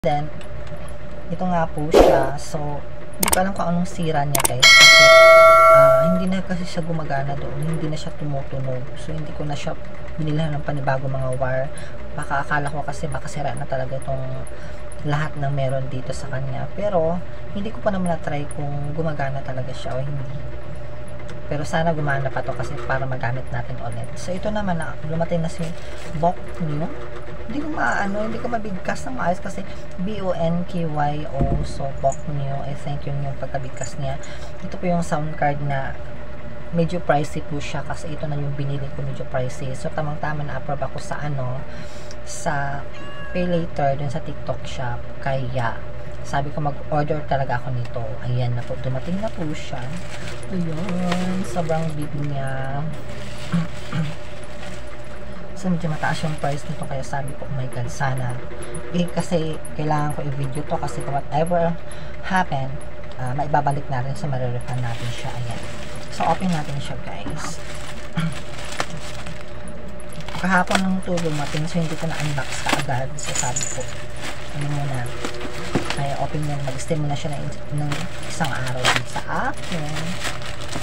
Then, ito nga po siya. So, hindi ko alam kung anong sira niya guys. Kasi, hindi na kasi siya gumagana doon. Hindi na siya tumutunog. So, hindi ko na siya binilhan ng panibago mga wire. Baka akala ko kasi baka sira na talaga itong lahat ng meron dito sa kanya. Pero, hindi ko pa naman na-try kung gumagana talaga siya o hindi. Pero sana gumana pa to kasi para magamit natin ulit. So, ito naman na lumating na si Bok Nyo. Hindi ko mabigkas ng maayos kasi B-O-N-K-Y-O. So, Bok Nyo. I think yun yung pagkabigkas niya. Ito po yung sound card na medyo pricey po siya kasi ito na yung binili ko, medyo pricey. So, tamang-tama na approve ako sa sa pay later dun sa TikTok shop. Kaya, sabi ko mag-order talaga ako nito. Ayan na po, dumating na po siya. Ayan, sobrang big niya. So, medyo mataas yung price nito. Kaya sabi ko, oh my god, sana. Kasi kailangan ko i-video to kasi whatever happen, maibabalik natin sa marirefund natin siya. Ayan. So, open natin siya guys. Kahapon ng tulong matin, so hindi ko na-unbox kaagad. So, sabi ko, ano muna, kaya open yan, mag-stay muna siya ng isang araw dito sa akin.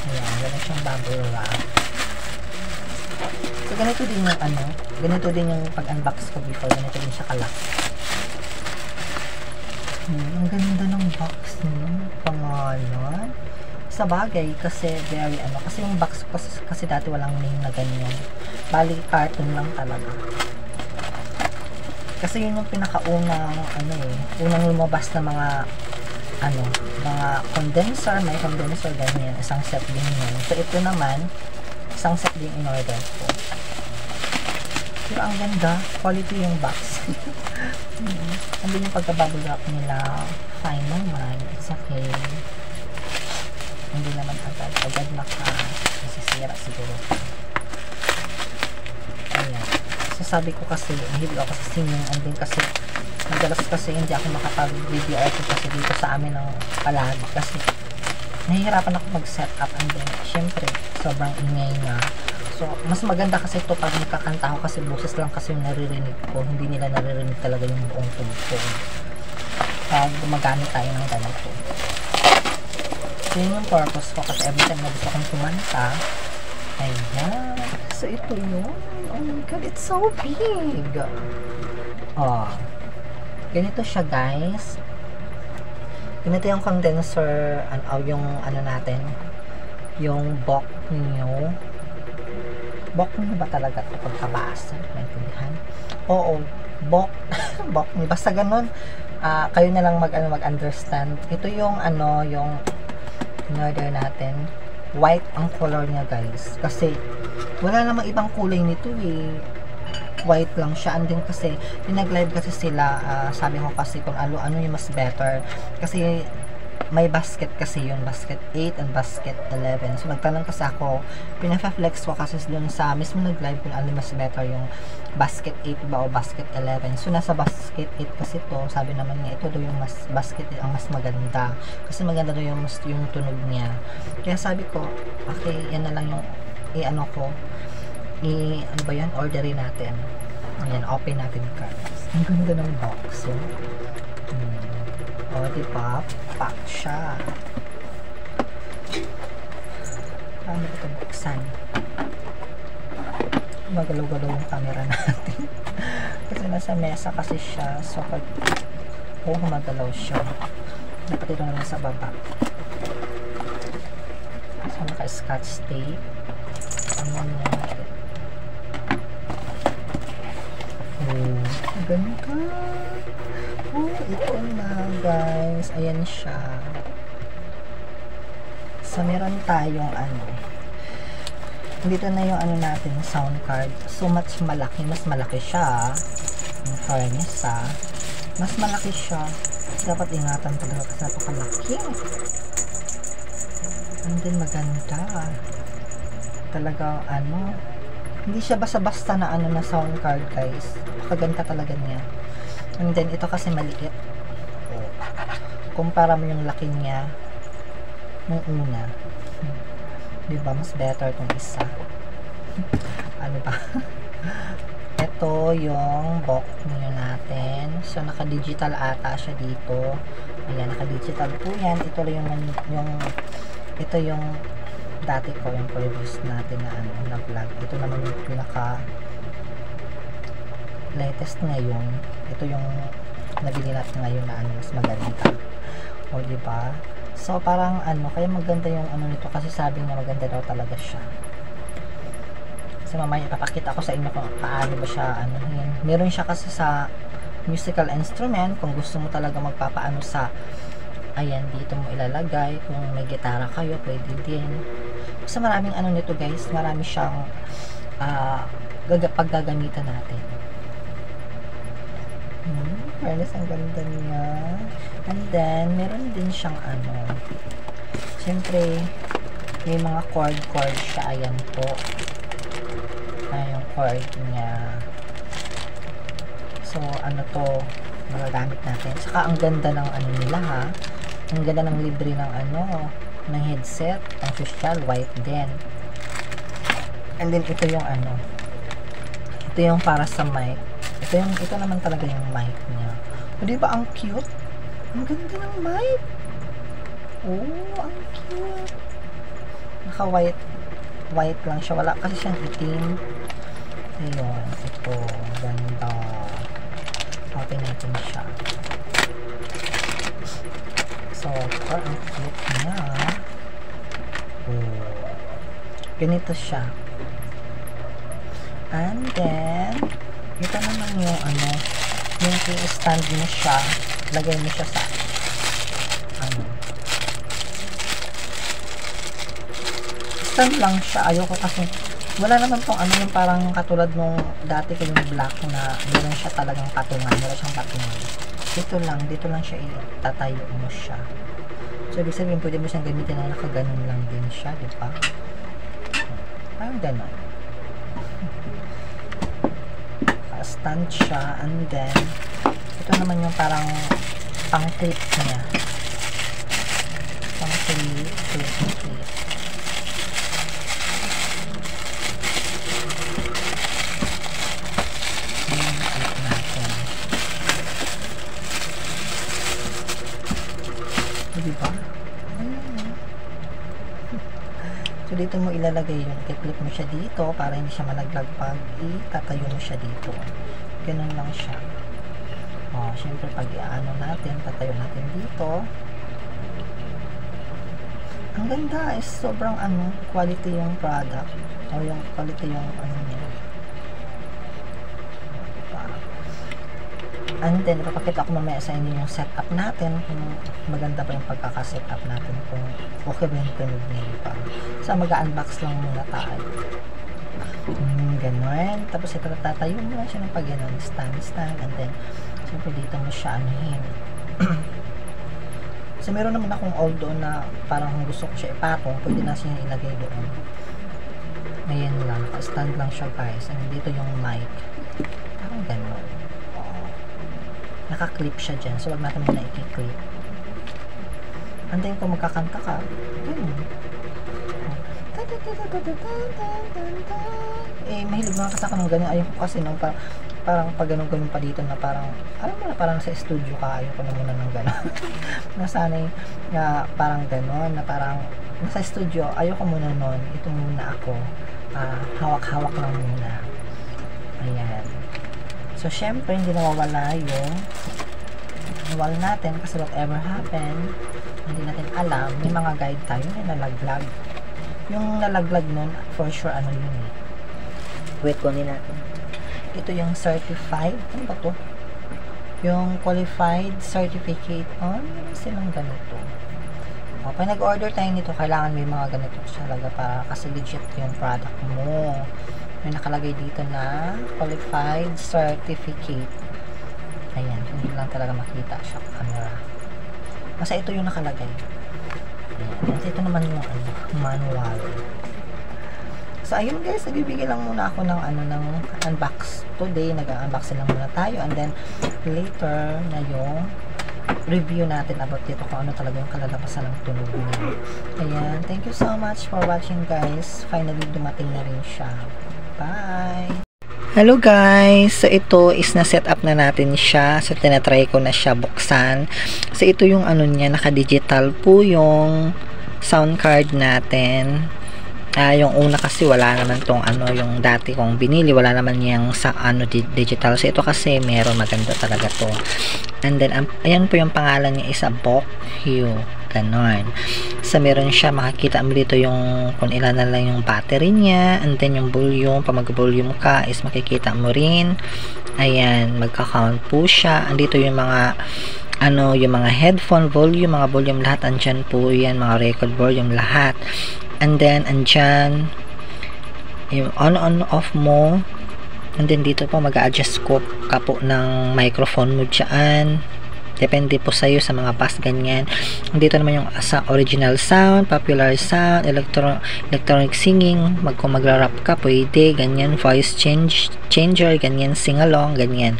Ayan, wala siyang bubble wrap. So, ganito din yung ganito din yung pag-unbox ko before, ganito din siya kalak. Ang ganda ng box niya, pangalan. Sa bagay, kasi very kasi yung box kasi dati walang name na ganyan. Bali, carton lang talaga. Kasi yun yung pinakaunang unang lumabas na mga mga condenser, may condenser ganyan, isang set din yun. So ito naman, isang set din in order ko. Pero ang ganda, quality yung box. Andun yung pagka-bubble wrap nila, fine naman, it's okay. Hindi naman agad nasisira siguro. Ayan. So, sabi ko kasi, hindi ako sa singing, and then kasi, madalas kasi hindi ako makapag-video ako kasi dito sa amin ng palagi kasi nahihirapan ako mag-set up, and then, syempre, sobrang ingay na. So, mas maganda kasi ito pag nakakanta ako kasi boses lang kasi yung naririnig ko, hindi nila naririnig talaga yung buong tugtog. Pag gumagamit tayo ng ganito. So, yun yung purpose ko kasi every time na gusto kong kumanta, ayan. So, ito yun. Oh my god, it's so big. Oh. Ganito siya, guys. Ganito yung condenser, yung natin, yung Bok Nyo. Bok Nyo ba talaga ito pagkabasa? Maintindihan? Oo, Bok Nyo. Basta ganun, kayo na lang mag-understand. Ito yung yung in-order natin. White ang color niya guys. Kasi wala namang ibang kulay nito eh. White lang siya. And then kasi pinag-live kasi sila, sabi ko kasi kung ano yung mas better. Kasi may basket kasi yun, basket 8 and basket 11. So nagtanong kasi ako, pinaka-flex ko kasi dun sa mismo nag-live kung ano mas better, yung basket 8 ba o basket 11. So nasa basket 8 kasi to, sabi naman niya ito daw yung basket 8 ang mas maganda kasi maganda daw yung tunog niya. Kaya sabi ko, okay, yan na lang yung ano ba yan, orderin natin. Ayan, open natin guys. Ang ganda ng box. So, o, diba? Pack siya. Paano ito buksan? Magalaw-galaw yung camera natin. Kasi nasa mesa kasi siya. So, pag magalaw siya, dapat ito naman sa baba. So, naka-scotch tape. Ano natin? Oh, ganda. Oh, ito na guys. Ayan siya. So, meron tayong dito na yung natin, sound card. So, much malaki. Mas malaki siya. Yung fairness mas malaki siya. Dapat ingatan talaga kasi napakalaki. And then, maganda. Talaga, hindi siya basta-basta na na sound card guys. Pakaganda talaga niya. And then, ito kasi maliit. Kumpara mo yung laki niya nung una. Diba? Mas better kung isa. Ano ba? ito yung box niyo natin. So, naka-digital ata siya dito. Ayan, naka-digital po yan. Ito ito yung dati ko, yung previous natin na vlog. Ito naman yung pinaka latest ngayon. Ito yung nabili natin ngayon na mas maganda. O, diba? So, parang kaya maganda yung nito kasi sabi niya maganda daw talaga siya. So, mamaya ipapakita ko sa inyo kung paano ba siya meron siya kasi sa musical instrument, kung gusto mo talaga magpapaano sa ayan, dito mo ilalagay. Kung may gitara kayo, pwede din. So, maraming nito guys, marami siyang paggagamitan natin. Fairness, ang ganda niya. And then, meron din siyang syempre, may mga chord siya. Ayan po. Yung chord niya. So, to, magagamit natin. Saka, ang ganda ng nila ha. Ang ganda ng libre ng ng headset. Ang social, white din. And then, ito yung ito yung para sa mic. Ito naman talaga yung mic niya. O, diba, ang cute? Ang ganda ng mic. Oh, ang cute. White lang siya. Wala kasi siyang itim. Ayun, ito. Ganda. Open natin siya. So, ang cute niya. Oh. Ganito siya. And then, ito naman yung yung i-stand mo siya. Lagay mo siya sa stand lang siya. Ayoko kasi wala naman tong yung parang katulad nung dati ko yung black na meron siya talagang patungan. Meron siyang patungan. Dito lang siya itatayo mo siya. So, ibig sabihin, pwede mo siyang gamitin na nakaganon lang din siya, di ba? Parang ganon. Stand siya, and then ito naman yung parang pang-clip niya. Pang-clip. Diba? So, dito mo ilalagay yung i-clip mo siya dito para hindi siya malaglag pag itatayo mo siya dito. Ganun lang siya. O, syempre pag natin, tatayo natin dito. Ang ganda is sobrang quality yung product. O yung quality yung niya. And then, ipapakita ko mamaya sa inyo yung setup natin, kung maganda pa yung pagkaka-setup natin, kung okay ba yung tunog niya pa. So, mag-unbox lang muna tayo. Ganon. Tapos, ito tatayo mo lang siya ng pag-ganon, stand, and then, siyempre dito mo siya So, meron naman akong old doon na parang kung gusto ko siya ipatong, pwede na siya ilagay doon. Ayan lang, stand lang siya guys. And dito yung mic. Parang ganon. Naka-clip siya dyan. So, wag natin muna i-clip. Antayin kung magkakanta ka. Mahilig mga kasaka ng ganyan. Ayun ko kasi nung parang pag ganun-ganun pa dito na parang, alam mo na parang sa studio ka. Ayun ko na muna ng gano'n. Nasanay na parang gano'n. Na parang nasa studio. Ayun ko muna nun. Ito muna ako. Hawak-hawak lang muna. Ayan. So, syempre, hindi nawawala yung wall natin kasi whatever happen, hindi natin alam. May mga guide tayo na nalaglag. Yung nalaglag nun, for sure, yun eh. Wait, kunin natin. Ito yung certified. Ano ba to? Yung qualified certificate. Meron silang ganito. Pag nag-order tayo nito, kailangan may mga ganito talaga para kasi legit yung product mo. May nakalagay dito na qualified certificate. Ayan, hindi lang talaga makita siya camera. Basta ito yung nakalagay. Ayan, ito naman yung manual. So, ayun guys, nagbibigay lang muna ako ng ng unbox today. Nag-unbox lang muna tayo, and then later na yung review natin about dito kung ano talaga yung kalalabasan ng tunog niya. Ayan, thank you so much for watching guys. Finally, dumating na rin siya. Bye! Hello guys! So ito is na-set up na natin siya. So tinatry ko na siya buksan. So ito yung ano niya, naka-digital po yung sound card natin. Yung una kasi wala naman tong ano, yung dati kong binili, wala naman yung sa ano digital. So ito kasi meron, maganda talaga to. And then ayan po yung pangalan niya, is a Bock Hue. Ganon. So, meron siya, makikita mo dito yung kung ilan na lang yung battery niya, and then yung volume, pag mag-volume ka is makikita mo rin. Ayan, magka-count po siya. Andito yung mga ano, yung mga headphone volume, mga volume lahat andyan po yan, mga record volume lahat. And then andyan yung on off mo, and then dito po mag-a-adjust ko ka po ng microphone mo dyan. Depende po sa iyo sa mga bass ganyan. Dito naman yung sa original sound, popular sound, electronic singing, kung magra-rap ka pwede, ganyan, voice changer, ganyan, sing along, ganyan.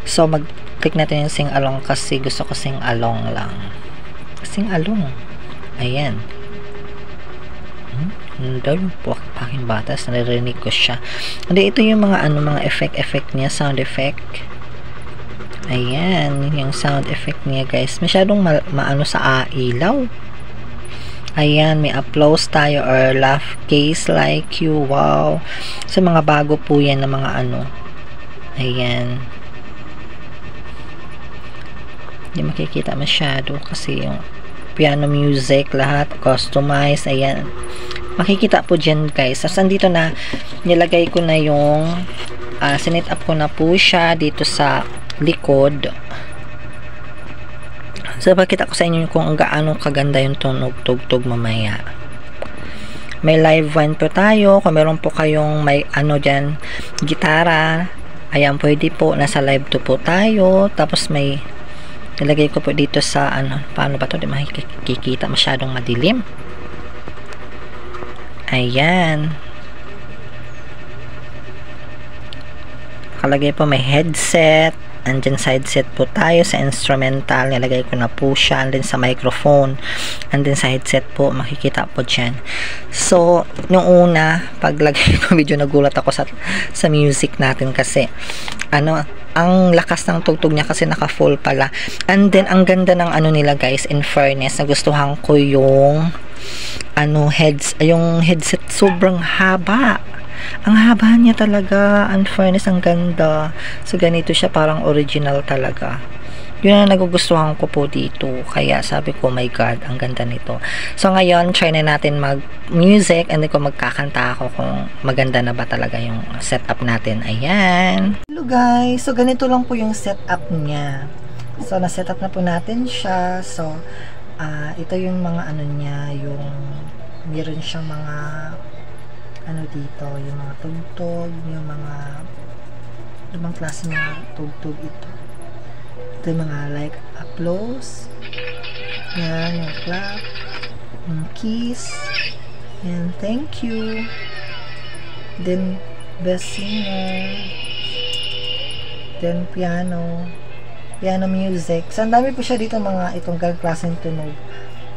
So mag-click natin yung sing along kasi gusto ko sing along lang. Sing along. Ayan. Hindi yung paking batas, naririnig ko siya. Hindi, ito yung mga ano, mga effect niya, sound effect. Ayan, yung sound effect niya guys. Masyadong maano sa ilaw. Ayan, may applause tayo or laugh case like you. Wow. So, mga bago po yan na mga ano. Ayan. Hindi makikita masyado kasi yung piano music, lahat customized. Ayan. Makikita po dyan guys. So, andito na, nilagay ko na yung sinet up ko na po siya dito sa likod. So, pakita ko sa inyo kung gaano kaganda yung tunog tugtog mamaya. May live one po tayo. Kung meron po kayong may ano dyan, gitara, ayan, pwede po. Nasa live to po tayo. Tapos may nilagay ko po dito sa ano, paano ba to? Di makikita, masyadong madilim. Ayan. Kalagay po may headset. Andyan side set po tayo sa instrumental. Nilagay ko na po siya. And then sa microphone. And then sa headset po. Makikita po dyan. So, nung una, paglagay ko, medyo nagulat ako sa music natin kasi ano, ang lakas ng tugtog niya kasi naka full pala. And then, ang ganda ng ano nila guys, in fairness, nagustuhan ko yung ano, yung headset sobrang haba. Ang haba niya talaga, and fairness, ang ganda. So, ganito siya, parang original talaga. Yun ang nagugustuhan ko po dito. Kaya sabi ko, my God, ang ganda nito. So, ngayon, try na natin mag-music, and then kung magkakanta ako kung maganda na ba talaga yung setup natin. Ayan. Hello guys! So, ganito lang po yung setup niya. So, na-setup na po natin siya. So, ito yung mga ano niya, yung meron siyang mga ano dito, yung mga tugtog, yung mga ibang klase ng tugtog ito. Ito yung mga like applause, yan, yung clap, yung kiss, and thank you, then best singer, then piano music. So, ang dami po siya dito mga itong klaseng tunog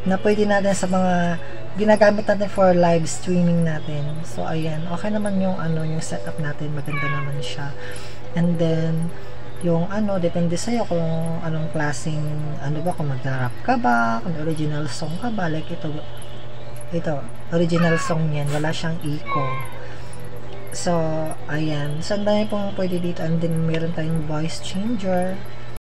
na pwede natin sa mga ginagamit natin for live streaming natin. So, ayan. Okay naman yung ano, yung setup natin. Maganda naman siya. And then, yung ano, depende sa'yo kung anong klaseng, ano ba, kung mag-rap ka ba, kung original song ka ba. Like ito, original song yan. Wala siyang echo. So, ayan. So, ang dami pong pwede dito. And then, meron tayong voice changer.